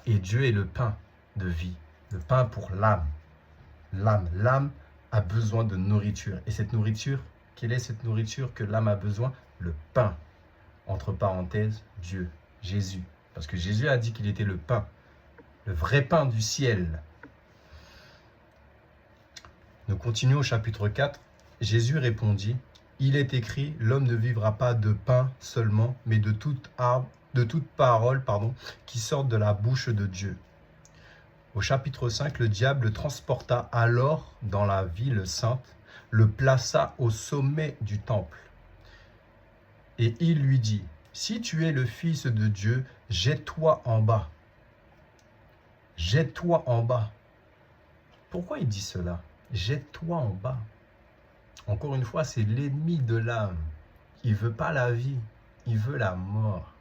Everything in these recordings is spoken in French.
Et Dieu est le pain de vie, le pain pour l'âme. L'âme a besoin de nourriture. Et cette nourriture, quelle est cette nourriture que l'âme a besoin? Le pain. Entre parenthèses, Dieu, Jésus. Parce que Jésus a dit qu'il était le pain, le vrai pain du ciel. Nous continuons au chapitre 4. Jésus répondit, « Il est écrit, l'homme ne vivra pas de pain seulement, mais de toute parole qui sort de la bouche de Dieu. » Au chapitre 5, le diable le transporta alors dans la ville sainte, le plaça au sommet du temple. Et il lui dit, « Si tu es le Fils de Dieu, jette-toi en bas. » Jette-toi en bas. Pourquoi il dit cela? Jette-toi en bas. Encore une fois, c'est l'ennemi de l'âme. Il ne veut pas la vie, il veut la mort.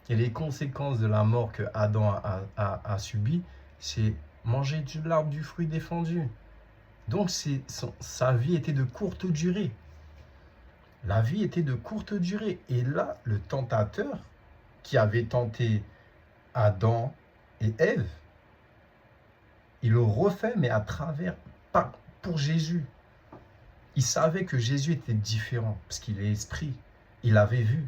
Et les conséquences de la mort que Adam a subi, c'est manger de l'arbre du fruit défendu. Donc sa vie était de courte durée. La vie était de courte durée. Et là, le tentateur qui avait tenté Adam et Ève, il le refait, mais à travers, pas pour Jésus. Il savait que Jésus était différent, parce qu'il est esprit. Il avait vu.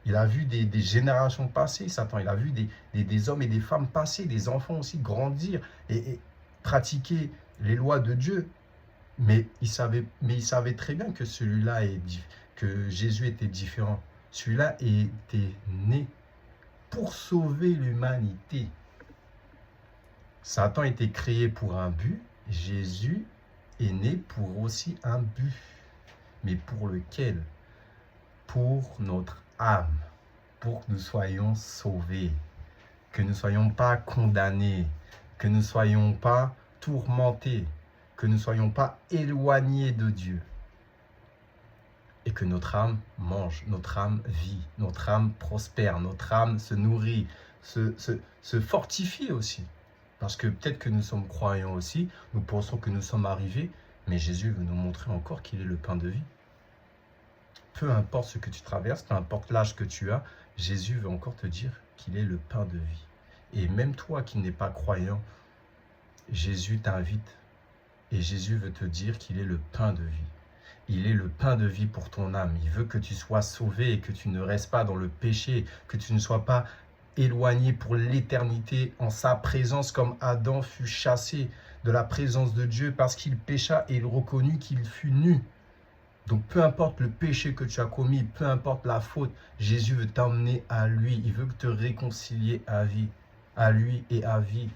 Il a vu des générations passées, Satan. Il a vu des hommes et des femmes passer, des enfants aussi grandir et pratiquer les lois de Dieu. Mais il savait très bien que que Jésus était différent. Celui-là était né pour sauver l'humanité. Satan était créé pour un but. Jésus est né pour aussi un but. Mais pour lequel? Pour notre âme. Pour que nous soyons sauvés. Que nous ne soyons pas condamnés. Que nous ne soyons pas tourmentés. Que nous ne soyons pas éloignés de Dieu. Et que notre âme mange, notre âme vit, notre âme prospère, notre âme se nourrit, se fortifie aussi. Parce que peut-être que nous sommes croyants aussi, nous pensons que nous sommes arrivés, mais Jésus veut nous montrer encore qu'il est le pain de vie. Peu importe ce que tu traverses, peu importe l'âge que tu as, Jésus veut encore te dire qu'il est le pain de vie. Et même toi qui n'es pas croyant, Jésus t'invite et Jésus veut te dire qu'il est le pain de vie. Il est le pain de vie pour ton âme. Il veut que tu sois sauvé et que tu ne restes pas dans le péché, que tu ne sois pas éloigné pour l'éternité en sa présence comme Adam fut chassé de la présence de Dieu parce qu'il pécha et il reconnut qu'il fut nu. Donc peu importe le péché que tu as commis, peu importe la faute, Jésus veut t'emmener à lui. Il veut te réconcilier à lui et à vie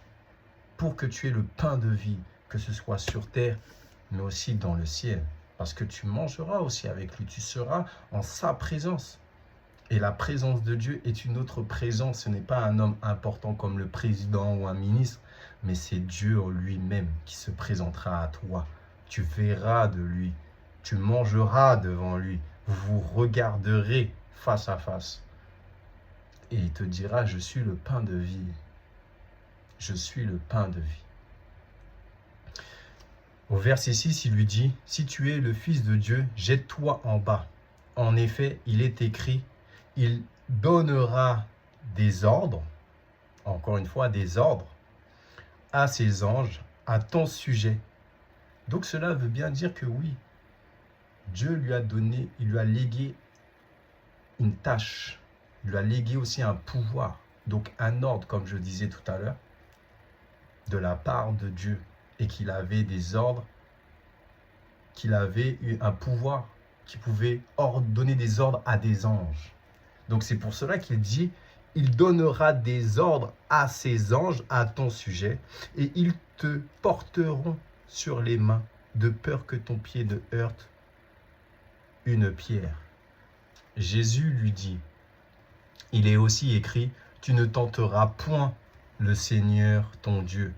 pour que tu aies le pain de vie, que ce soit sur terre mais aussi dans le ciel. Parce que tu mangeras aussi avec lui, tu seras en sa présence. Et la présence de Dieu est une autre présence. Ce n'est pas un homme important comme le président ou un ministre, mais c'est Dieu en lui-même qui se présentera à toi. Tu verras de lui, tu mangeras devant lui, vous vous regarderez face à face. Et il te dira, je suis le pain de vie. Je suis le pain de vie. Au verset 6, il lui dit, « Si tu es le Fils de Dieu, jette-toi en bas. En effet, il est écrit, il donnera des ordres, encore une fois, des ordres, à ses anges, à ton sujet. » Donc cela veut bien dire que oui, Dieu lui a donné, il lui a légué une tâche, il lui a légué aussi un pouvoir, donc un ordre, comme je disais tout à l'heure, de la part de Dieu. Et qu'il avait des ordres, qu'il avait eu un pouvoir, qu'il pouvait donner des ordres à des anges. Donc c'est pour cela qu'il dit, il donnera des ordres à ses anges à ton sujet, et ils te porteront sur les mains, de peur que ton pied ne heurte une pierre. Jésus lui dit, il est aussi écrit, tu ne tenteras point le Seigneur ton Dieu.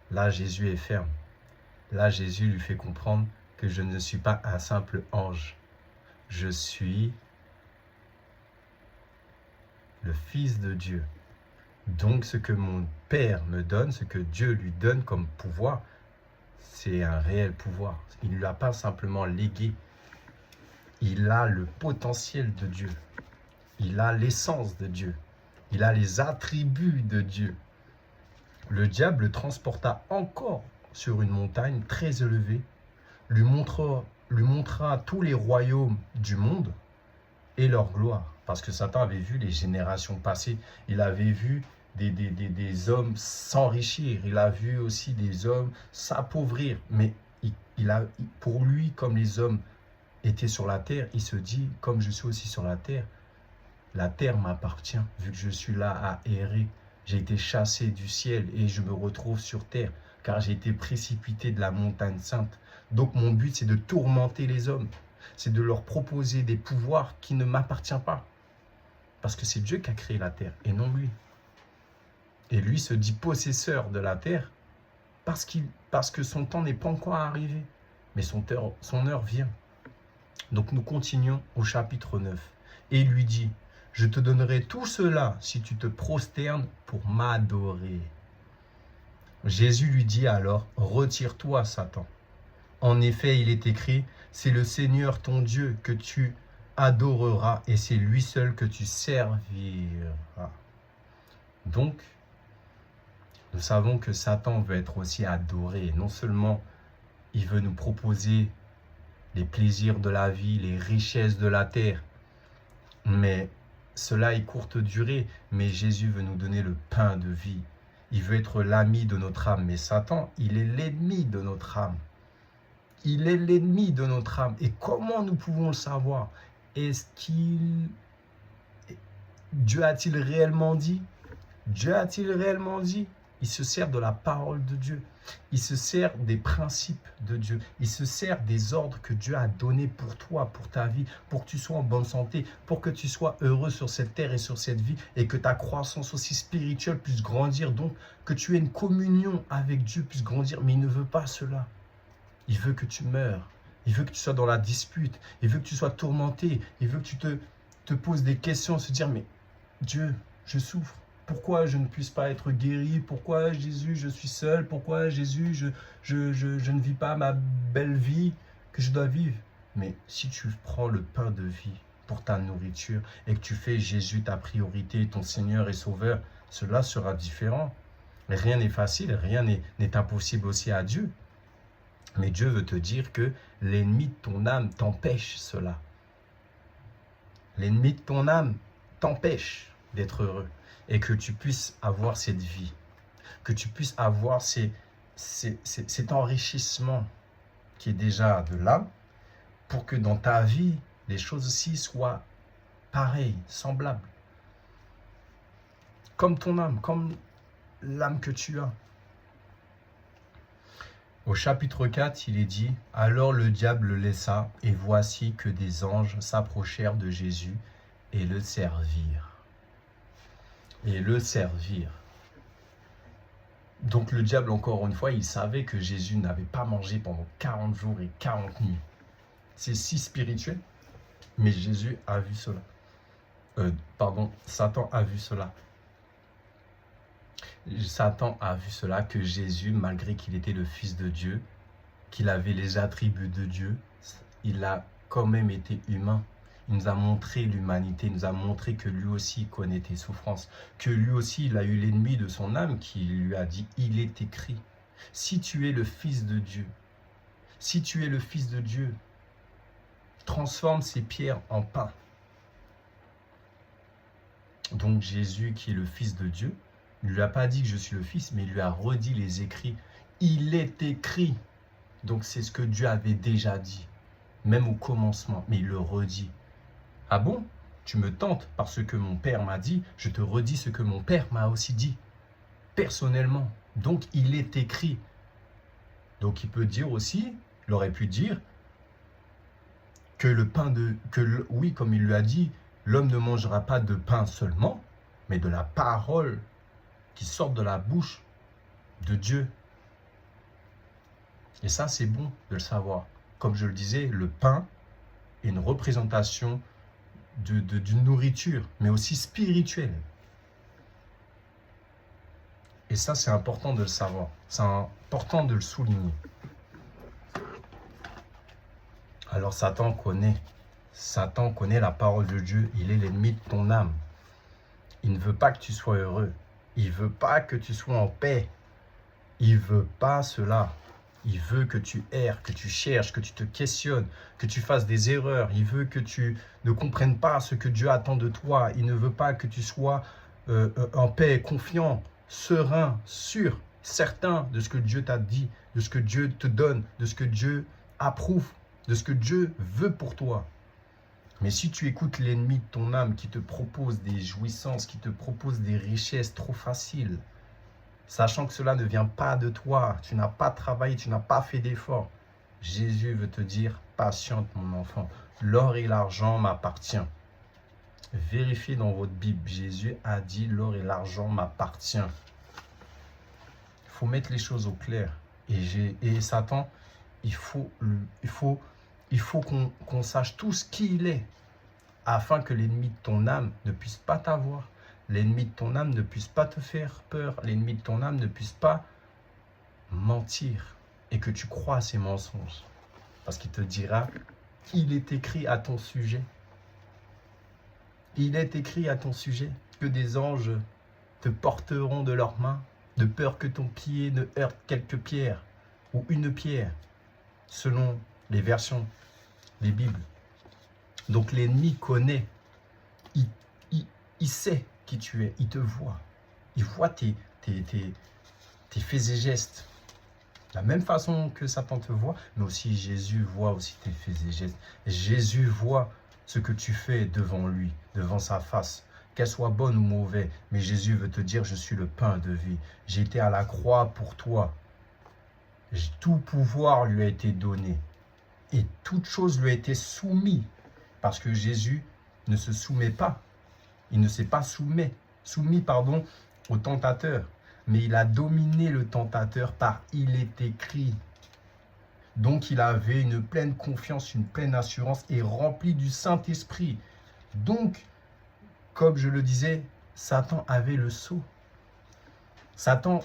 Là, Jésus est ferme. Là, Jésus lui fait comprendre que je ne suis pas un simple ange. Je suis le Fils de Dieu. Donc, ce que mon Père me donne, ce que Dieu lui donne comme pouvoir, c'est un réel pouvoir. Il ne l'a pas simplement légué. Il a le potentiel de Dieu. Il a l'essence de Dieu. Il a les attributs de Dieu. Le diable le transporta encore sur une montagne très élevée, lui montra tous les royaumes du monde et leur gloire. Parce que Satan avait vu les générations passées. Il avait vu des hommes s'enrichir. Il a vu aussi des hommes s'appauvrir. Mais pour lui, comme les hommes étaient sur la terre, il se dit, comme je suis aussi sur la terre m'appartient, vu que je suis là à errer. J'ai été chassé du ciel et je me retrouve sur terre, car j'ai été précipité de la montagne sainte. Donc mon but, c'est de tourmenter les hommes. C'est de leur proposer des pouvoirs qui ne m'appartiennent pas. Parce que c'est Dieu qui a créé la terre et non lui. Et lui se dit possesseur de la terre parce que son temps n'est pas encore arrivé. Mais son heure vient. Donc nous continuons au chapitre 9. Et il lui dit, je te donnerai tout cela si tu te prosternes pour m'adorer. Jésus lui dit alors, retire-toi, Satan. En effet, il est écrit, c'est le Seigneur ton Dieu que tu adoreras et c'est lui seul que tu serviras. Donc, nous savons que Satan veut être aussi adoré. Non seulement il veut nous proposer les plaisirs de la vie, les richesses de la terre, mais cela est courte durée. Mais Jésus veut nous donner le pain de vie. Il veut être l'ami de notre âme. Mais Satan, il est l'ennemi de notre âme. Il est l'ennemi de notre âme. Et comment nous pouvons le savoir? Dieu a-t-il réellement dit? Dieu a-t-il réellement dit? Il se sert de la parole de Dieu. Il se sert des principes de Dieu. Il se sert des ordres que Dieu a donnés pour toi, pour ta vie, pour que tu sois en bonne santé, pour que tu sois heureux sur cette terre et sur cette vie, et que ta croissance aussi spirituelle puisse grandir, donc que tu aies une communion avec Dieu puisse grandir. Mais il ne veut pas cela. Il veut que tu meurs. Il veut que tu sois dans la dispute. Il veut que tu sois tourmenté. Il veut que tu te poses des questions, se dire, mais Dieu, je souffre. Pourquoi je ne puisse pas être guéri? Pourquoi, Jésus, je suis seul? Pourquoi, Jésus, je ne vis pas ma belle vie que je dois vivre? Mais si tu prends le pain de vie pour ta nourriture et que tu fais Jésus ta priorité, ton Seigneur et Sauveur, cela sera différent. Rien n'est facile, rien n'est impossible aussi à Dieu. Mais Dieu veut te dire que l'ennemi de ton âme t'empêche cela. L'ennemi de ton âme t'empêche d'être heureux et que tu puisses avoir cette vie, que tu puisses avoir cet enrichissement qui est déjà de l'âme pour que dans ta vie, les choses aussi soient pareilles, semblables. Comme ton âme, comme l'âme que tu as. Au chapitre 4, il est dit, « Alors le diable le laissa, et voici que des anges s'approchèrent de Jésus et le servirent. » Et le servirent. Donc le diable, encore une fois, il savait que Jésus n'avait pas mangé pendant 40 jours et 40 nuits. C'est si spirituel, mais Jésus a vu cela. Satan a vu cela. Satan a vu cela, que Jésus, malgré qu'il était le Fils de Dieu, qu'il avait les attributs de Dieu, il a quand même été humain. Il nous a montré l'humanité, il nous a montré que lui aussi connaît tes souffrances, que lui aussi il a eu l'ennemi de son âme qui lui a dit, il est écrit, si tu es le Fils de Dieu, si tu es le Fils de Dieu, transforme ces pierres en pain. Donc Jésus, qui est le Fils de Dieu, ne lui a pas dit que je suis le Fils, mais il lui a redit les écrits. Il est écrit. Donc c'est ce que Dieu avait déjà dit, même au commencement, mais il le redit. Ah bon? Tu me tentes parce que mon Père m'a dit, je te redis ce que mon Père m'a aussi dit, personnellement. Donc il est écrit. Donc il peut dire aussi, il aurait pu dire que le pain oui, comme il lui a dit, l'homme ne mangera pas de pain seulement, mais de la parole qui sort de la bouche de Dieu. Et ça, c'est bon de le savoir. Comme je le disais, le pain est une représentation d'une nourriture, mais aussi spirituelle. Et ça, c'est important de le savoir. C'est important de le souligner. Alors, Satan connaît la parole de Dieu. Il est l'ennemi de ton âme. Il ne veut pas que tu sois heureux. Il ne veut pas que tu sois en paix. Il ne veut pas cela. Il veut que tu erres, que tu cherches, que tu te questionnes, que tu fasses des erreurs. Il veut que tu ne comprennes pas ce que Dieu attend de toi. Il ne veut pas que tu sois en paix, confiant, serein, sûr, certain de ce que Dieu t'a dit, de ce que Dieu te donne, de ce que Dieu approuve, de ce que Dieu veut pour toi. Mais si tu écoutes l'ennemi de ton âme qui te propose des jouissances, qui te propose des richesses trop faciles, sachant que cela ne vient pas de toi, tu n'as pas travaillé, tu n'as pas fait d'efforts, Jésus veut te dire, patiente mon enfant, l'or et l'argent m'appartiennent. Vérifiez dans votre Bible, Jésus a dit, l'or et l'argent m'appartiennent. Il faut mettre les choses au clair. Et Satan, il faut qu'on sache tous qui il est, afin que l'ennemi de ton âme ne puisse pas t'avoir. L'ennemi de ton âme ne puisse pas te faire peur. L'ennemi de ton âme ne puisse pas mentir et que tu crois à ses mensonges. Parce qu'il te dira, il est écrit à ton sujet. Il est écrit à ton sujet que des anges te porteront de leurs mains, de peur que ton pied ne heurte quelques pierres ou une pierre, selon les versions des Bibles. Donc l'ennemi connaît, il sait qui tu es, il te voit. Il voit tes faits et gestes. De la même façon que Satan te voit, mais aussi Jésus voit aussi tes faits et gestes. Jésus voit ce que tu fais devant lui, devant sa face, qu'elle soit bonne ou mauvaise. Mais Jésus veut te dire, je suis le pain de vie. J'ai été à la croix pour toi. Tout pouvoir lui a été donné. Et toute chose lui a été soumise. Parce que Jésus ne se soumet pas. Il ne s'est pas soumis au tentateur. Mais il a dominé le tentateur par « il est écrit ». Donc il avait une pleine confiance, une pleine assurance et rempli du Saint-Esprit. Donc, comme je le disais, Satan avait le sceau. Satan,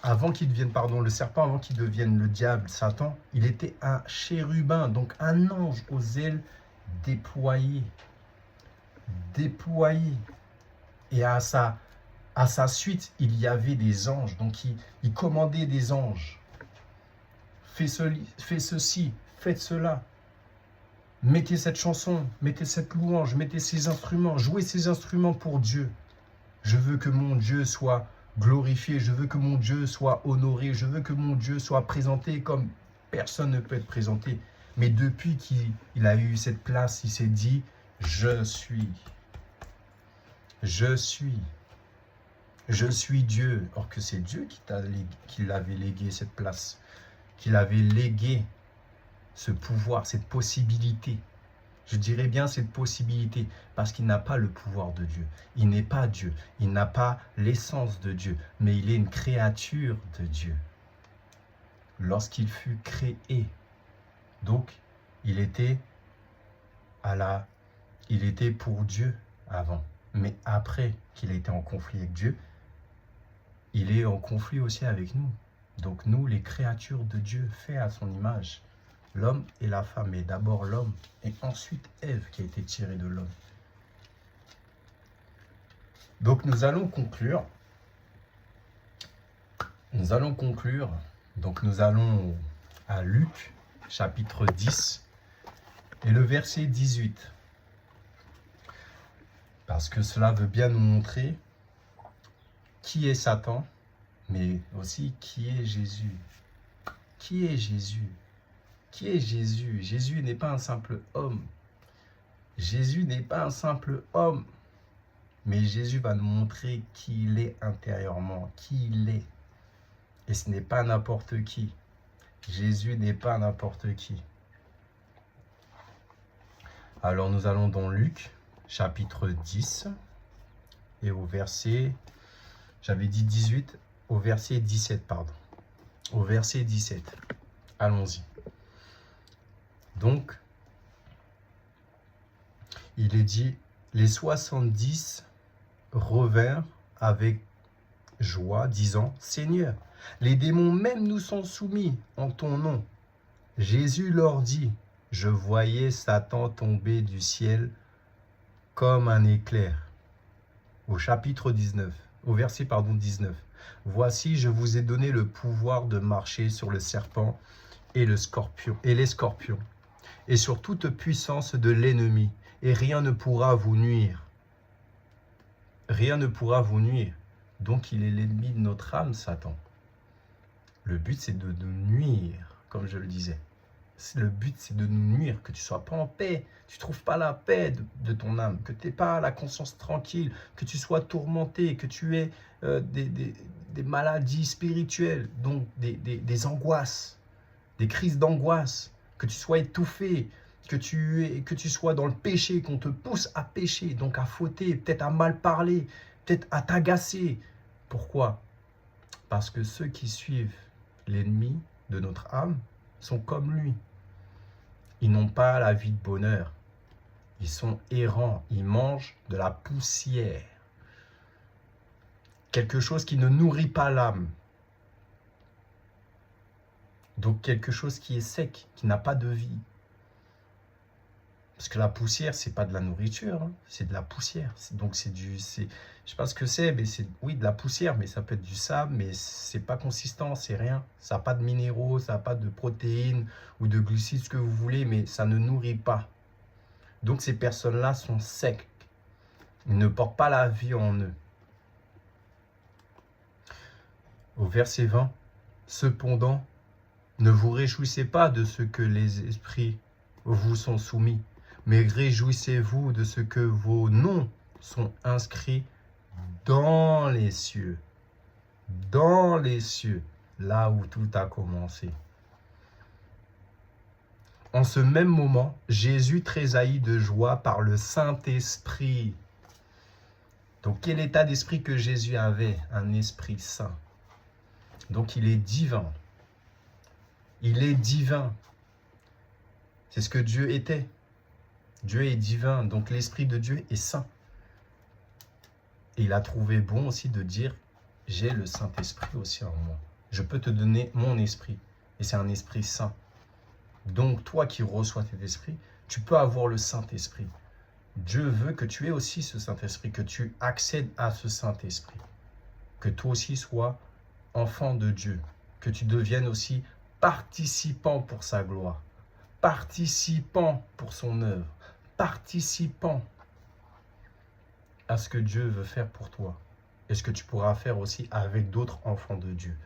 avant qu'il devienne, le serpent, avant qu'il devienne le diable, Satan, il était un chérubin, donc un ange aux ailes déployées. Et à sa suite, il y avait des anges. Donc, il commandait des anges. Fais ceci, faites cela. Mettez cette chanson, mettez cette louange, mettez ces instruments, jouez ces instruments pour Dieu. Je veux que mon Dieu soit glorifié, je veux que mon Dieu soit honoré, je veux que mon Dieu soit présenté comme personne ne peut être présenté. Mais depuis qu'il a eu cette place, il s'est dit, je suis Dieu. Or que c'est Dieu qui l'avait légué cette place, qui l'avait légué ce pouvoir, cette possibilité. Je dirais bien cette possibilité, parce qu'il n'a pas le pouvoir de Dieu. Il n'est pas Dieu, il n'a pas l'essence de Dieu, mais il est une créature de Dieu. Lorsqu'il fut créé, donc il était pour Dieu avant. Mais après qu'il ait été en conflit avec Dieu, il est en conflit aussi avec nous. Donc nous, les créatures de Dieu, faites à son image. L'homme et la femme, et d'abord l'homme, et ensuite Ève qui a été tirée de l'homme. Donc nous allons conclure. Donc nous allons à Luc, chapitre 10, et le verset 18. Parce que cela veut bien nous montrer qui est Satan, mais aussi qui est Jésus. Qui est Jésus? Qui est Jésus? Jésus n'est pas un simple homme. Jésus n'est pas un simple homme. Mais Jésus va nous montrer qui il est intérieurement, qui il est. Et ce n'est pas n'importe qui. Jésus n'est pas n'importe qui. Alors nous allons dans Luc, chapitre 10, et au verset, j'avais dit 18, au verset 17, pardon. Au verset 17. Allons-y. Donc, il est dit, les 70 revinrent avec joie, disant, Seigneur, les démons même nous sont soumis en ton nom. Jésus leur dit, je voyais Satan tomber du ciel comme un éclair. au chapitre 19, au verset 19. Voici, je vous ai donné le pouvoir de marcher sur le serpent et les scorpions, et sur toute puissance de l'ennemi, et rien ne pourra vous nuire. Rien ne pourra vous nuire. Donc il est l'ennemi de notre âme, Satan. Le but, c'est de nous nuire, comme je le disais. Le but, c'est de nous nuire, que tu ne sois pas en paix, tu ne trouves pas la paix de ton âme, que tu n'aies pas la conscience tranquille, que tu sois tourmenté, que tu aies des maladies spirituelles, donc des angoisses, des crises d'angoisse, que tu sois étouffé, que tu sois dans le péché, qu'on te pousse à pécher, donc à fauter, peut-être à mal parler, peut-être à t'agacer. Pourquoi? Parce que ceux qui suivent l'ennemi de notre âme sont comme lui. Ils n'ont pas la vie de bonheur. Ils sont errants. Ils mangent de la poussière. Quelque chose qui ne nourrit pas l'âme. Donc quelque chose qui est sec, qui n'a pas de vie. Parce que la poussière, c'est pas de la nourriture, hein, c'est de la poussière. Donc je sais pas ce que c'est, mais c'est, oui, de la poussière, mais ça peut être du sable, mais c'est pas consistant, c'est rien. Ça n'a pas de minéraux, ça n'a pas de protéines ou de glucides, ce que vous voulez, mais ça ne nourrit pas. Donc ces personnes-là sont secs. Ils ne portent pas la vie en eux. Au verset 20, cependant, ne vous réjouissez pas de ce que les esprits vous sont soumis, mais réjouissez-vous de ce que vos noms sont inscrits dans les cieux. Dans les cieux, là où tout a commencé. En ce même moment, Jésus tressaillit de joie par le Saint-Esprit. Donc, quel état d'esprit que Jésus avait? Un esprit saint. Donc, il est divin. Il est divin. C'est ce que Dieu était. Dieu est divin, donc l'Esprit de Dieu est saint. Et il a trouvé bon aussi de dire, j'ai le Saint-Esprit aussi en moi. Je peux te donner mon esprit. Et c'est un esprit saint. Donc toi qui reçois cet esprit, tu peux avoir le Saint-Esprit. Dieu veut que tu aies aussi ce Saint-Esprit, que tu accèdes à ce Saint-Esprit. Que toi aussi sois enfant de Dieu. Que tu deviennes aussi participant pour sa gloire. Participant pour son œuvre. Participant à ce que Dieu veut faire pour toi. Et ce que tu pourras faire aussi avec d'autres enfants de Dieu.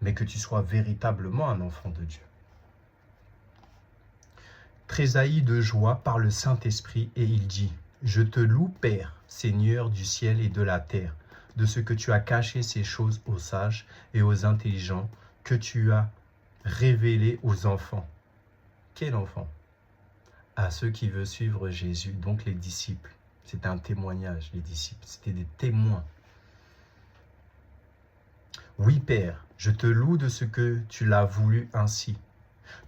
Mais que tu sois véritablement un enfant de Dieu. Tressaillit de joie par le Saint-Esprit, et il dit, « Je te loue, Père, Seigneur du ciel et de la terre, de ce que tu as caché ces choses aux sages et aux intelligents, que tu as révélé aux enfants. » Quel enfant? À ceux qui veulent suivre Jésus, donc les disciples. C'était un témoignage, les disciples, c'était des témoins. Oui, Père, je te loue de ce que tu l'as voulu ainsi.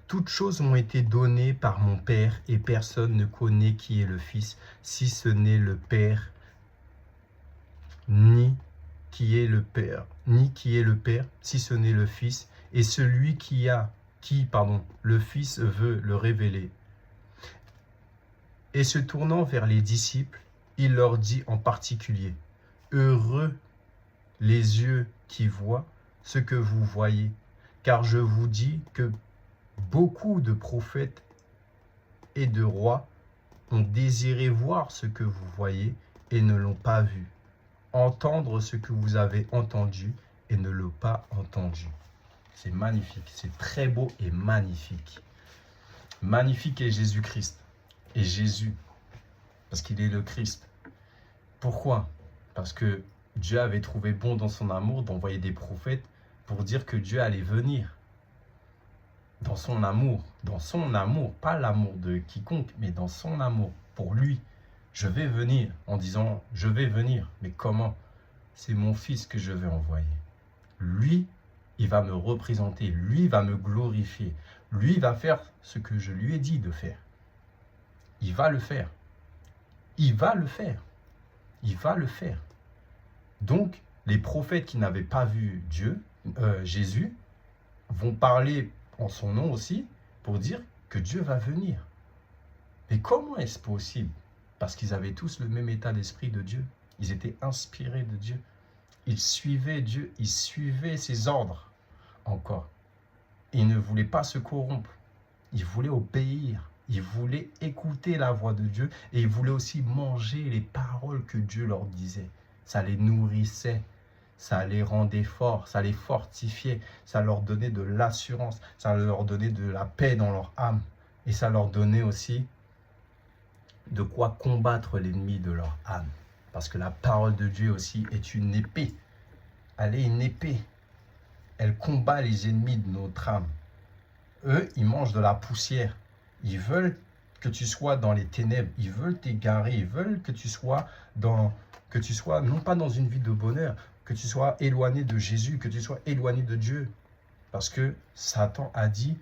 Toutes choses m'ont été données par mon Père, et personne ne connaît qui est le Fils, si ce n'est le Père, ni qui est le Père, si ce n'est le Fils, et celui le Fils veut le révéler. Et se tournant vers les disciples, il leur dit en particulier, « Heureux les yeux qui voient ce que vous voyez, car je vous dis que beaucoup de prophètes et de rois ont désiré voir ce que vous voyez et ne l'ont pas vu, entendre ce que vous avez entendu et ne l'ont pas entendu. » C'est magnifique, c'est très beau et magnifique. Magnifique est Jésus-Christ. Et Jésus, parce qu'il est le Christ. Pourquoi? Parce que Dieu avait trouvé bon dans son amour d'envoyer des prophètes pour dire que Dieu allait venir. Dans son amour, pas l'amour de quiconque, mais dans son amour, pour lui. Je vais venir, en disant, je vais venir. Mais comment? C'est mon Fils que je vais envoyer. Lui, il va me représenter, lui va me glorifier. Lui va faire ce que je lui ai dit de faire. Il va le faire. Il va le faire. Il va le faire. Donc, les prophètes qui n'avaient pas vu Jésus, vont parler en son nom aussi pour dire que Dieu va venir. Mais comment est-ce possible? Parce qu'ils avaient tous le même état d'esprit de Dieu. Ils étaient inspirés de Dieu. Ils suivaient Dieu, ils suivaient ses ordres encore. Ils ne voulaient pas se corrompre. Ils voulaient obéir. Ils voulaient écouter la voix de Dieu et ils voulaient aussi manger les paroles que Dieu leur disait. Ça les nourrissait, ça les rendait forts, ça les fortifiait, ça leur donnait de l'assurance, ça leur donnait de la paix dans leur âme et ça leur donnait aussi de quoi combattre l'ennemi de leur âme. Parce que la parole de Dieu aussi est une épée. Elle est une épée. Elle combat les ennemis de notre âme. Eux, ils mangent de la poussière. Ils veulent que tu sois dans les ténèbres. Ils veulent t'égarer. Ils veulent que tu sois non pas dans une vie de bonheur, que tu sois éloigné de Jésus, que tu sois éloigné de Dieu. Parce que Satan a dit,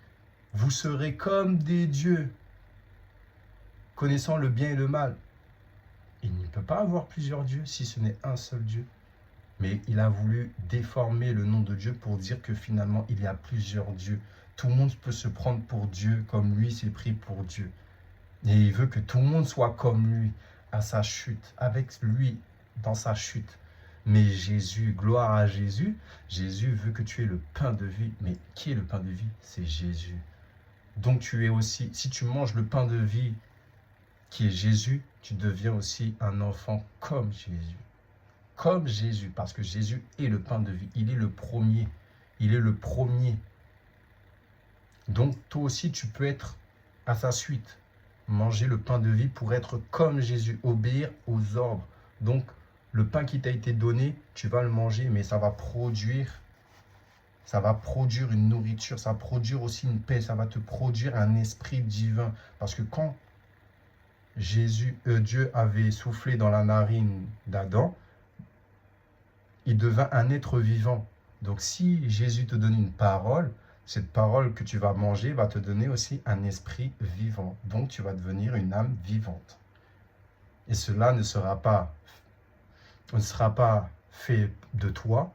vous serez comme des dieux, connaissant le bien et le mal. Il ne peut pas avoir plusieurs dieux si ce n'est un seul Dieu. Mais il a voulu déformer le nom de Dieu pour dire que finalement, il y a plusieurs dieux. Tout le monde peut se prendre pour Dieu comme lui s'est pris pour Dieu. Et il veut que tout le monde soit comme lui à sa chute, avec lui dans sa chute. Mais Jésus, gloire à Jésus, Jésus veut que tu aies le pain de vie. Mais qui est le pain de vie? C'est Jésus. Donc tu es aussi, si tu manges le pain de vie qui est Jésus, tu deviens aussi un enfant comme Jésus. Comme Jésus, parce que Jésus est le pain de vie. Il est le premier. Il est le premier. Donc, toi aussi, tu peux être à sa suite. Manger le pain de vie pour être comme Jésus, obéir aux ordres. Donc, le pain qui t'a été donné, tu vas le manger, mais ça va produire une nourriture, ça va produire aussi une paix, ça va te produire un esprit divin. Parce que quand Dieu avait soufflé dans la narine d'Adam, il devint un être vivant. Donc, si Jésus te donne une parole, cette parole que tu vas manger va te donner aussi un esprit vivant. Donc, tu vas devenir une âme vivante. Et cela ne sera pas fait de toi,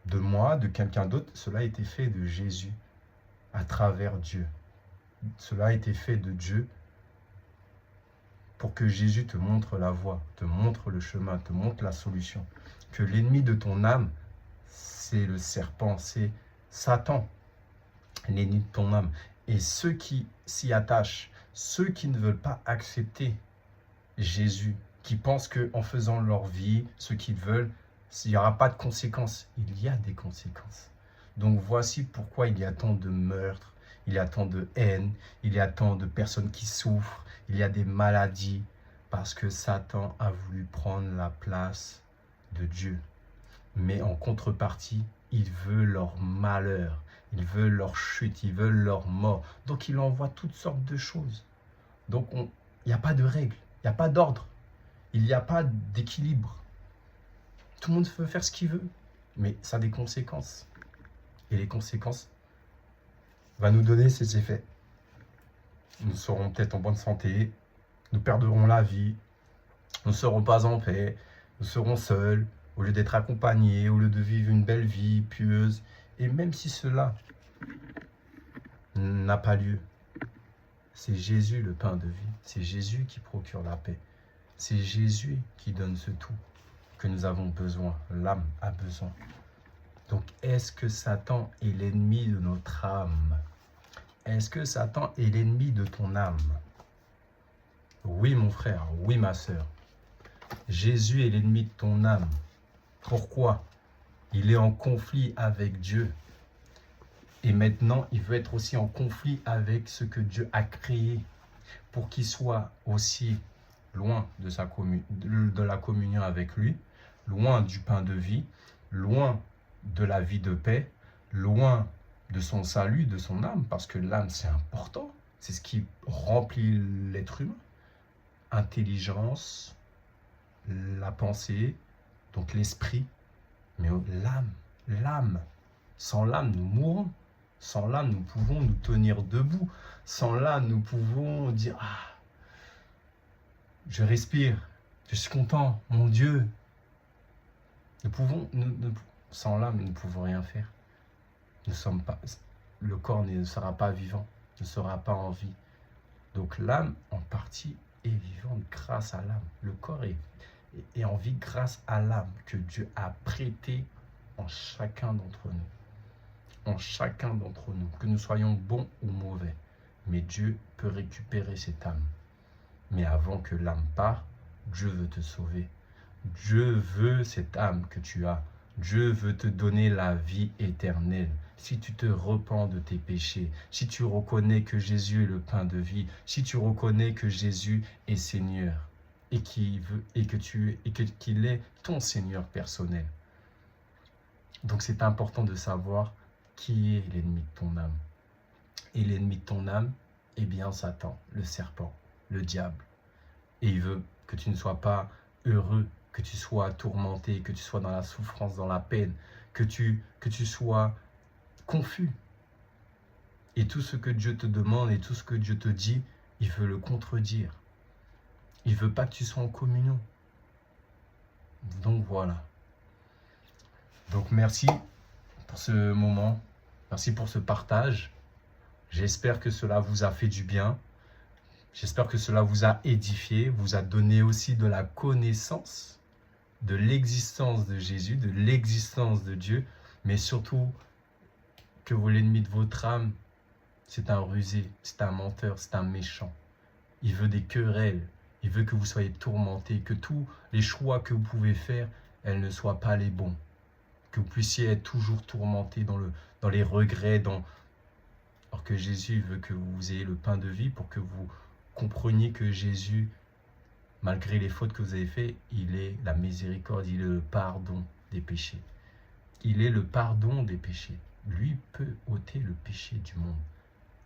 de moi, de quelqu'un d'autre. Cela a été fait de Jésus, à travers Dieu. Cela a été fait de Dieu pour que Jésus te montre la voie, te montre le chemin, te montre la solution. Que l'ennemi de ton âme, c'est le serpent, c'est Satan, l'ennemi de ton âme. Et ceux qui s'y attachent, ceux qui ne veulent pas accepter Jésus, qui pensent qu'en faisant leur vie, ce qu'ils veulent, il n'y aura pas de conséquences. Il y a des conséquences. Donc voici pourquoi il y a tant de meurtres, il y a tant de haine, il y a tant de personnes qui souffrent, il y a des maladies, parce que Satan a voulu prendre la place de Dieu. Mais en contrepartie, il veut leur malheur, il veut leur chute, il veut leur mort. Donc il envoie toutes sortes de choses. Donc il n'y a pas de règles, il n'y a pas d'ordre, il n'y a pas d'équilibre. Tout le monde peut faire ce qu'il veut, mais ça a des conséquences. Et les conséquences vont nous donner ces effets. Nous serons peut-être en bonne santé, nous perdrons la vie, nous ne serons pas en paix, nous serons seuls, au lieu d'être accompagnés, au lieu de vivre une belle vie pieuse. Et même si cela n'a pas lieu, c'est Jésus le pain de vie, c'est Jésus qui procure la paix, c'est Jésus qui donne ce tout que nous avons besoin, l'âme a besoin. Donc, est-ce que Satan est l'ennemi de notre âme? Est-ce que Satan est l'ennemi de ton âme? Oui, mon frère, oui, ma sœur. Jésus est l'ennemi de ton âme. Pourquoi? Il est en conflit avec Dieu. Et maintenant, il veut être aussi en conflit avec ce que Dieu a créé pour qu'il soit aussi loin de la communion avec lui, loin du pain de vie, loin de la vie de paix, loin de son salut, de son âme, parce que l'âme, c'est important. C'est ce qui remplit l'être humain. Intelligence, la pensée, donc l'esprit, mais l'âme. Sans l'âme, nous mourrons. Sans l'âme, nous pouvons nous tenir debout. Sans l'âme, nous pouvons dire « Ah, je respire, je suis content, mon Dieu ». Sans l'âme, nous ne pouvons rien faire. Le corps ne sera pas vivant, ne sera pas en vie. Donc l'âme, en partie, est vivante grâce à l'âme. Le corps et en vie grâce à l'âme que Dieu a prêtée en chacun d'entre nous. En chacun d'entre nous, que nous soyons bons ou mauvais. Mais Dieu peut récupérer cette âme. Mais avant que l'âme parte, Dieu veut te sauver. Dieu veut cette âme que tu as. Dieu veut te donner la vie éternelle. Si tu te repens de tes péchés, si tu reconnais que Jésus est le pain de vie, si tu reconnais que Jésus est Seigneur et qu'il est ton Seigneur personnel. Donc c'est important de savoir qui est l'ennemi de ton âme. Et l'ennemi de ton âme, eh bien Satan, le serpent, le diable. Et il veut que tu ne sois pas heureux, que tu sois tourmenté, que tu sois dans la souffrance, dans la peine, que tu sois confus. Et tout ce que Dieu te demande et tout ce que Dieu te dit, il veut le contredire. Il ne veut pas que tu sois en communion. Donc voilà. Donc merci pour ce moment. Merci pour ce partage. J'espère que cela vous a fait du bien. J'espère que cela vous a édifié, vous a donné aussi de la connaissance de l'existence de Jésus, de l'existence de Dieu, mais surtout que l'ennemi de votre âme, c'est un rusé, c'est un menteur, c'est un méchant. Il veut des querelles, il veut que vous soyez tourmentés, que tous les choix que vous pouvez faire, elles ne soient pas les bons. Que vous puissiez être toujours tourmentés dans les regrets, alors que Jésus veut que vous ayez le pain de vie pour que vous compreniez que Jésus, malgré les fautes que vous avez faites, il est la miséricorde, il est le pardon des péchés. Il est le pardon des péchés. Lui peut ôter le péché du monde.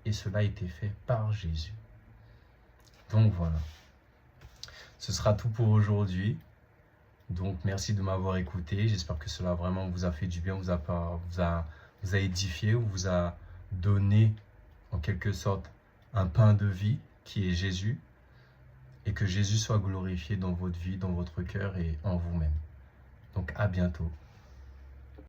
Et cela a été fait par Jésus. Donc voilà. Ce sera tout pour aujourd'hui. Donc merci de m'avoir écouté. J'espère que cela vraiment vous a fait du bien, vous a édifié, vous a donné en quelque sorte un pain de vie qui est Jésus. Et que Jésus soit glorifié dans votre vie, dans votre cœur et en vous-même. Donc à bientôt.